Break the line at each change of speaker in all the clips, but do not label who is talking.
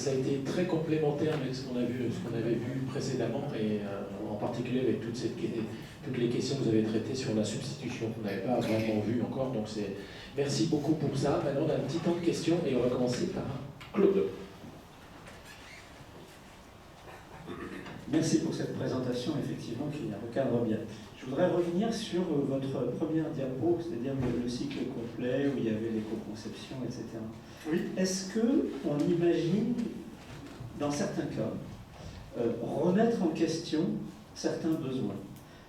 ça a été très complémentaire avec ce qu'on avait vu précédemment, et en particulier avec toutes les questions que vous avez traitées sur la substitution, qu'on n'avait pas vraiment vu encore. Donc merci beaucoup pour ça. Maintenant, on a un petit temps de questions, et on va commencer par Claude.
Merci pour cette présentation, effectivement, qui recadre bien. Je voudrais revenir sur votre première diapo, c'est-à-dire le cycle complet où il y avait l'éco-conception, etc.
Oui.
Est-ce qu'on imagine, dans certains cas, remettre en question certains besoins?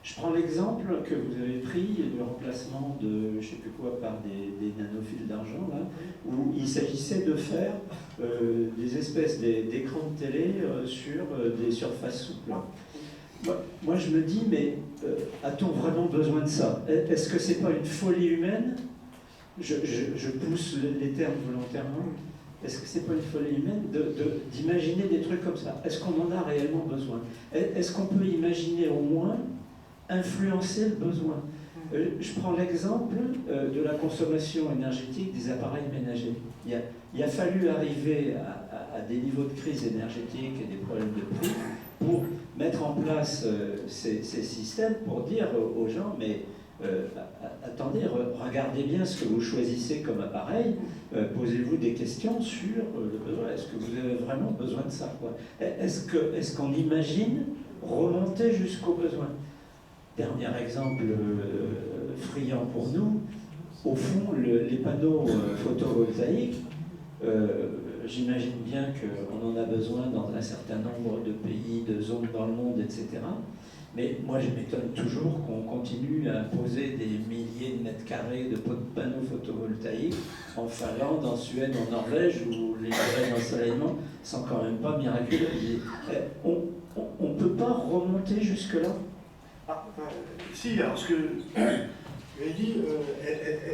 Je prends l'exemple que vous avez pris du remplacement de, je ne sais plus quoi, par des nanofils d'argent, là, où il s'agissait de faire des espèces d'écrans de télé sur des surfaces souples. Moi, je me dis, mais a-t-on vraiment besoin de ça? Est-ce que c'est pas une folie humaine? Je pousse les termes volontairement. Est-ce que c'est pas une folie humaine d'imaginer des trucs comme ça? Est-ce qu'on en a réellement besoin? Est-ce qu'on peut imaginer au moins influencer le besoin? Je prends l'exemple de la consommation énergétique des appareils ménagers. Il a fallu arriver à des niveaux de crise énergétique et des problèmes de prix pour mettre en place ces systèmes pour dire aux gens, mais attendez, regardez bien ce que vous choisissez comme appareil, posez-vous des questions sur le besoin. Est-ce que vous avez vraiment besoin de ça, quoi? Est-ce qu'on imagine remonter jusqu'au besoin? Dernier exemple friand pour nous, au fond, les panneaux photovoltaïques, j'imagine bien qu'on en a besoin dans un certain nombre de pays, de zones dans le monde, etc. Mais moi, je m'étonne toujours qu'on continue à imposer des milliers de mètres carrés de panneaux photovoltaïques en Finlande, en Suède, en Norvège, où les durées d'ensoleillement sont quand même pas miraculeuses. On ne peut pas remonter jusque-là?
Si, alors ce que j'ai dit,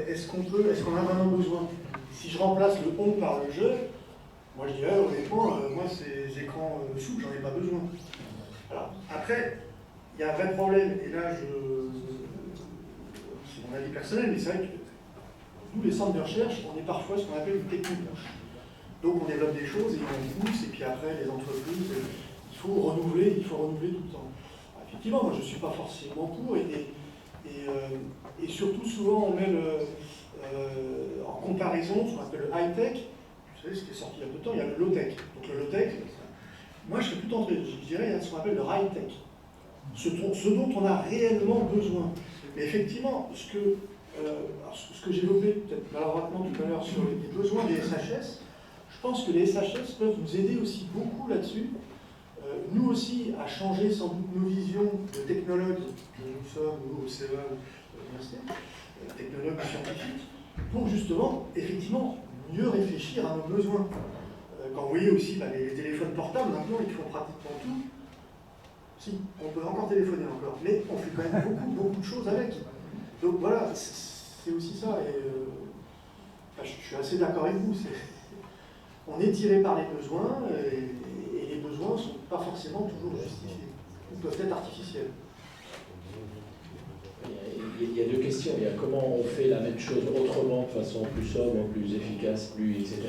est-ce qu'on a vraiment besoin? Si je remplace le on par le je, moi je dirais honnêtement, moi ces écrans souples, j'en ai pas besoin. Alors, après, il y a un vrai problème, et là c'est mon avis personnel, mais c'est vrai que nous les centres de recherche, on est parfois ce qu'on appelle une techno-bouche. Donc on développe des choses et on pousse, et puis après les entreprises, il faut renouveler tout le temps. Effectivement, moi je ne suis pas forcément pour, et surtout souvent on met en comparaison ce qu'on appelle le high-tech. Vous savez, ce qui est sorti il y a peu de temps, il y a le low-tech. Donc le low-tech, moi je serais plutôt entre, je dirais, il y a ce qu'on appelle le high-tech. Ce dont on a réellement besoin. Mais effectivement, ce que j'évoquais peut-être maladroitement tout à l'heure sur les besoins des SHS, je pense que les SHS peuvent nous aider aussi beaucoup là-dessus. Nous aussi, à changer sans doute nos visions de technologues que nous sommes, nous au CEA, à l'université, technologues scientifiques, pour justement, effectivement, mieux réfléchir à nos besoins. Quand vous voyez aussi les téléphones portables, maintenant, ils font pratiquement tout. Si, on peut encore téléphoner encore, mais on fait quand même beaucoup de choses avec. Donc voilà, c'est aussi ça, et je suis assez d'accord avec vous. On est tiré par les besoins, et les besoins ne sont pas forcément toujours justifiés, ou peuvent être artificiels.
Il y a deux questions. Il y a comment on fait la même chose autrement, de façon plus sobre, plus efficace, etc.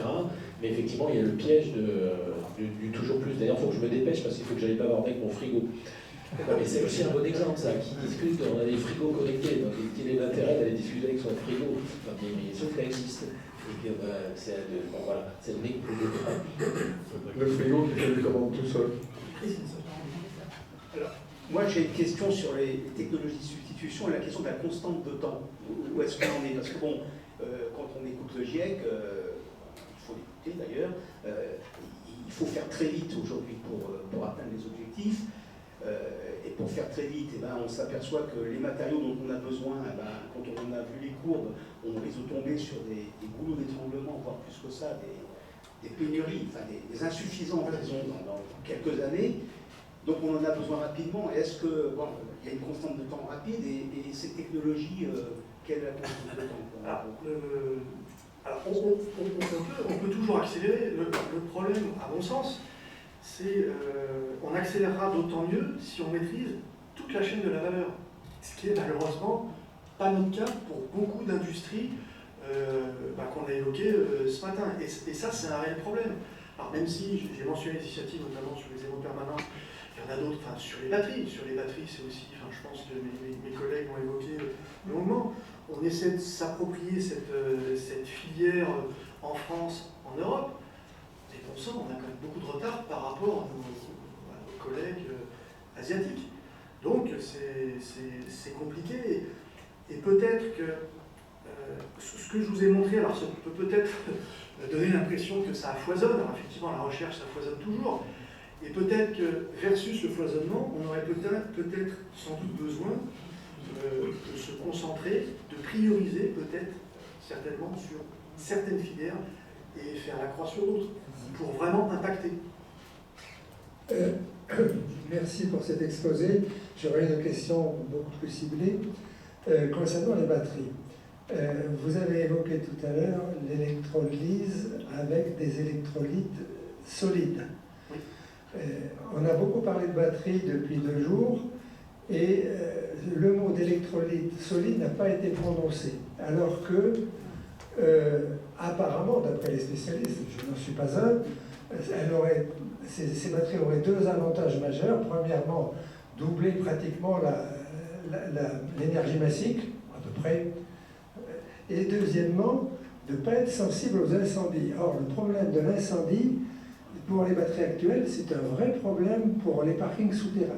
Mais effectivement, il y a le piège du toujours plus. D'ailleurs, il faut que je me dépêche parce qu'il faut que j'aille bavarder avec mon frigo. Mais c'est aussi un bon exemple, ça, qui discute, on a des frigos connectés, donc quel est l'intérêt d'aller discuter avec son frigo? Enfin, mais sauf qu'il existe. Et puis, voilà, c'est le nez
le frigo qui fait des commandes tout seul.
Alors, moi j'ai une question sur les technologies de substitution et la question de la constante de temps. Où est-ce qu'on en est? Parce que bon, quand on écoute le GIEC, il faut l'écouter d'ailleurs, il faut faire très vite aujourd'hui pour atteindre les objectifs. Et pour faire très vite, on s'aperçoit que les matériaux dont on a besoin, quand on a vu les courbes, on risque de tomber sur des goulots d'étranglement, voire plus que ça, des pénuries, enfin des insuffisances, disons, dans quelques années. Donc on en a besoin rapidement. Est-ce qu'il y a une constante de temps rapide et ces technologies, quelle est la constante de temps?
Alors on peut toujours accélérer. Le problème, à mon sens, c'est on accélérera d'autant mieux si on maîtrise toute la chaîne de la valeur. Ce qui est malheureusement pas notre cas pour beaucoup d'industries qu'on a évoquées ce matin. Et ça, c'est un réel problème. Alors même si j'ai mentionné les initiatives, notamment sur les éléments permanents, il y en a d'autres, enfin sur les batteries c'est aussi, enfin, je pense que mes collègues l'ont évoqué longuement, on essaie de s'approprier cette filière en France, en Europe, et bon sang, on a quand même beaucoup de retard par rapport à nos collègues asiatiques. Donc c'est compliqué, et peut-être que ce que je vous ai montré, alors ça peut peut-être donner l'impression que ça foisonne, alors effectivement la recherche ça foisonne toujours, et peut-être que versus le foisonnement, on aurait peut-être sans doute besoin de se concentrer, de prioriser peut-être certainement sur certaines filières et faire la croix sur d'autres, pour vraiment impacter.
Merci pour cet exposé. J'aurais une question beaucoup plus ciblée concernant les batteries. Vous avez évoqué tout à l'heure l'électrolyse avec des électrolytes solides.
Oui.
On a beaucoup parlé de batterie depuis 2 jours et le mot d'électrolyte solide n'a pas été prononcé. Alors que, apparemment, d'après les spécialistes, je n'en suis pas un, ces batteries auraient 2 avantages majeurs. Premièrement, doubler pratiquement l'énergie massique, à peu près. Et deuxièmement, de ne pas être sensible aux incendies. Or, le problème de l'incendie, pour les batteries actuelles, c'est un vrai problème pour les parkings souterrains.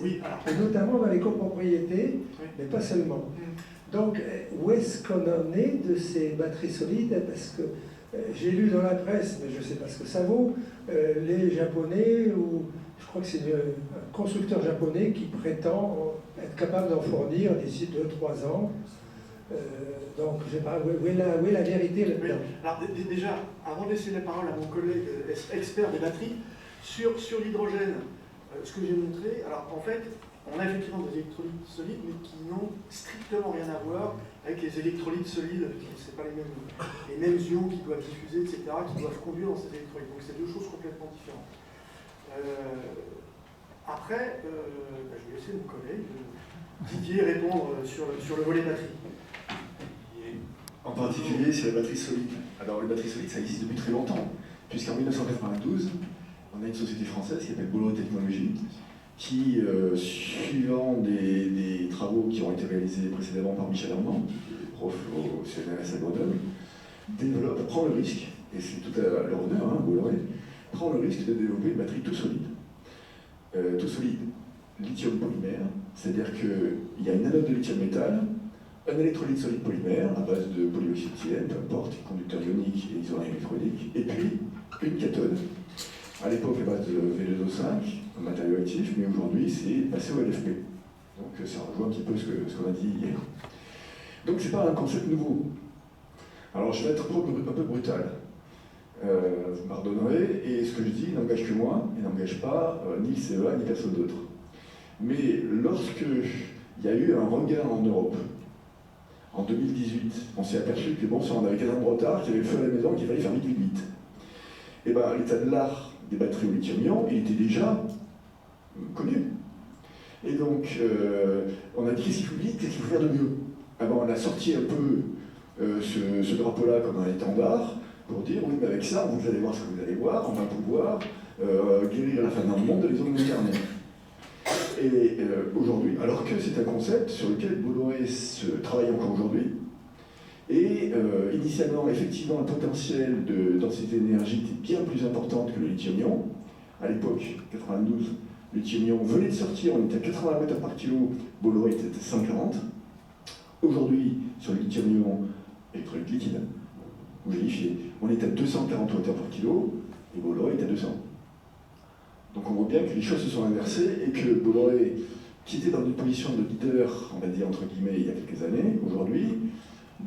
Oui, alors.
Et notamment dans les copropriétés,
Oui.
mais pas seulement. Donc, où est-ce qu'on en est de ces batteries solides? Parce que j'ai lu dans la presse, mais je ne sais pas ce que ça vaut, les Japonais, ou je crois que c'est un constructeur japonais qui prétend être capable d'en fournir d'ici 2-3 ans. Donc, je ne sais pas, où est la vérité là-dedans?
Oui. Alors déjà, avant de laisser la parole à mon collègue expert des batteries, sur l'hydrogène, ce que j'ai montré, alors en fait, on a effectivement des électrolytes solides, mais qui n'ont strictement rien à voir avec les électrolytes solides, ce n'est pas les mêmes ions qui doivent diffuser, etc., qui doivent conduire dans ces électrolytes. Donc c'est 2 choses complètement différentes. Après, je vais laisser mon collègue Didier répondre sur le volet batterie.
En particulier sur les batteries solides. Alors les batteries solides, ça existe depuis très longtemps, puisqu'en 1992, on a une société française qui s'appelle Bolloré Technologies, qui, suivant des travaux qui ont été réalisés précédemment par Michel Armand, prof au CNRS à Grenoble, prend le risque, et c'est tout à leur honneur, Bolloré, prend le risque de développer une batterie tout solide lithium polymère, c'est-à-dire qu'il y a une anode de lithium métal, un électrolyte solide polymère à base de polyoxyéthylène, peu importe, conducteur ionique et isolant électronique, et puis une cathode. À l'époque, à base de V2O5, un matériau actif, mais aujourd'hui, c'est passé au LFP. Donc ça rejoint un petit peu ce qu'on a dit hier. Donc c'est pas un concept nouveau. Alors je vais être un peu brutal. Vous pardonnerez, et ce que je dis n'engage que moi, et n'engage pas ni le CEA, ni personne d'autre. Mais lorsque il y a eu un regain en Europe, en 2018, on s'est aperçu que bon, on avait 15 ans de retard, qu'il y avait le feu à la maison, qu'il fallait faire vite. Et bien, l'état de l'art des batteries au lithium-ion, il était déjà connu. Et donc, on a dit qu'est-ce qu'il faut vite, qu'est-ce qu'il faut faire de mieux. Alors, on a sorti un peu ce drapeau-là comme un étendard, pour dire, oui, mais avec ça, vous allez voir ce que vous allez voir, on va pouvoir guérir la fin d'un monde de les hommes incarnés. Et aujourd'hui, alors que c'est un concept sur lequel Bolloré travaille encore aujourd'hui, et initialement, effectivement, un potentiel de densité d'énergie était bien plus importante que le lithium-ion. À l'époque, 92, le lithium-ion venait de sortir, on était à 80 mètres par kilo, Bolloré était à 140. Aujourd'hui, sur le lithium-ion électrolyte liquide, ou gélifié, on est à 240 Wh par kilo, et Bolloré est à 200. Donc on voit bien que les choses se sont inversées et que Bolloré, qui était dans une position de leader, on va dire entre guillemets, il y a quelques années, aujourd'hui,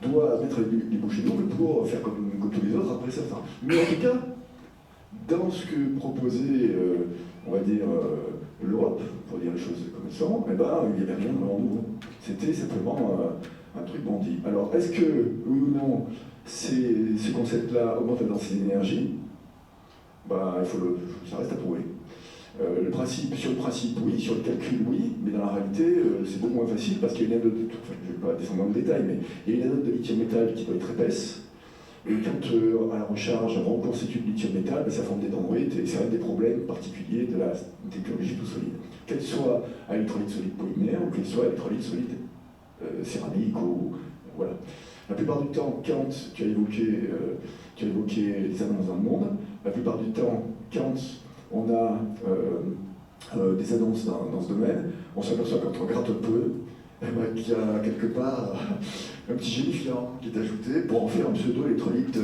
doit mettre les bouchées doubles pour faire comme tous les autres après certains. Mais en tout cas, dans ce que proposait, on va dire, l'Europe, pour dire les choses comme elles sont, eh ben, il n'y avait rien de vraiment nouveau. C'était simplement un truc bondi. Alors, est-ce que, oui ou non, ce concept-là augmente la densité d'énergie? Ben, ça reste à prouver. Sur le principe, oui, sur le calcul, oui, mais dans la réalité, c'est beaucoup moins facile parce qu'il y a une anode, je ne vais pas descendre dans le détail, mais il y a une anode de lithium métal qui doit être épaisse, Et quand à la recharge, on reconstitue le lithium-métal, ça forme des dendrites et c'est un des problèmes particuliers de la technologie tout solide. Qu'elle soit à électrolyte solide polymère ou qu'elle soit à électrolyte solide céramique ou voilà. La plupart du temps, quand tu as évoqué les annonces dans le monde, la plupart du temps, quand on a des annonces dans ce domaine, on s'aperçoit quand on gratte un peu qu'il y a quelque part un petit gélifiant qui est ajouté pour en faire un pseudo-électrolyte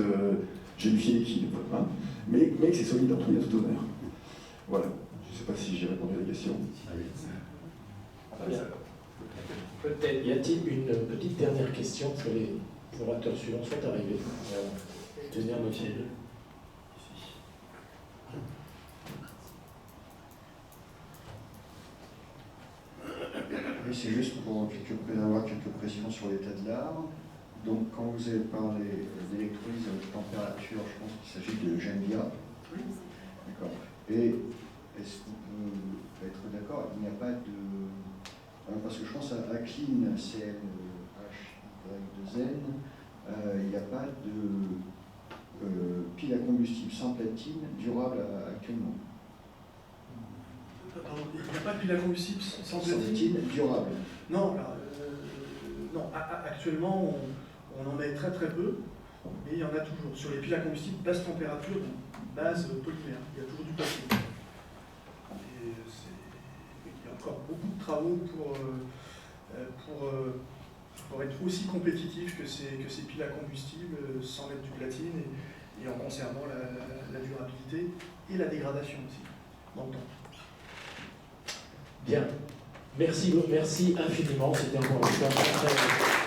gélifié liquide. Hein, mais que c'est solide en tout bien tout honneur. Voilà. Je ne sais pas si j'ai répondu à la question.
Peut-être y a-t-il une petite dernière question que les orateurs suivants sont arrivés. Tenir notre idée.
Oui, c'est juste pour avoir quelques précisions sur l'état de l'art. Donc, quand vous avez parlé d'électrolyse à haute température, je pense qu'il s'agit de GEMBIA. D'accord. Et est-ce qu'on peut être d'accord? Il n'y a pas de... Parce que je pense à Clean, CNHY2N, il n'y a pas de pile à combustible sans platine durable actuellement.
Pardon, il n'y a pas de pile à combustible sans
platine durable.
Non, non. Actuellement, on en met très très peu, mais il y en a toujours. Sur les piles à combustible basse température, base polymère, il y a toujours du platine. Et il y a encore beaucoup de travaux pour être aussi compétitif que ces piles à combustible sans mettre du platine et en conservant la durabilité et la dégradation aussi dans le temps.
Bien. Merci infiniment. C'était encore une fois très